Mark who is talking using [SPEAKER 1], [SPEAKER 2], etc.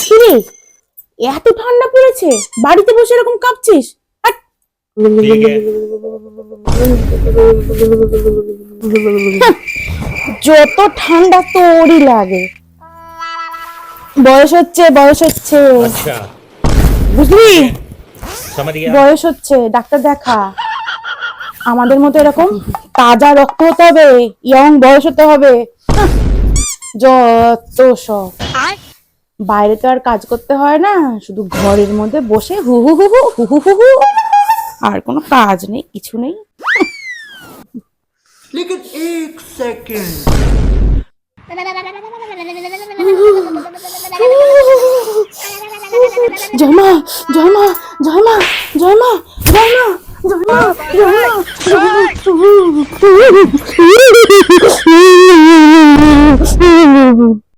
[SPEAKER 1] কিরে, এত ঠান্ডা পড়েছে, বাড়িতে বসে এরকম কাঁপছিস? হাট। যত ঠান্ডা তোরই লাগে। বয়স হচ্ছে, বয়স হচ্ছে,
[SPEAKER 2] अच्छा
[SPEAKER 1] বুঝলি?
[SPEAKER 2] समझ गया।
[SPEAKER 1] বয়স হচ্ছে, ডাক্তার দেখা। আমাদের মতো এরকম তাজা রক্ত হতে হবে, ইয়ং বয়স হতে হবে। যত সব, বাইরে তো আর কাজ করতে হয় না, শুধু ঘরের মধ্যে বসে হু হু হু হু হু হু হু হু। আর কোনো কাজ নেই, কিছু নেই।
[SPEAKER 3] लेकिन एक सेकंड
[SPEAKER 1] জয়মা, জয়মা, জয়মা, জয়মা, জয়মা, জয়মা, জয়মা, জয়মা।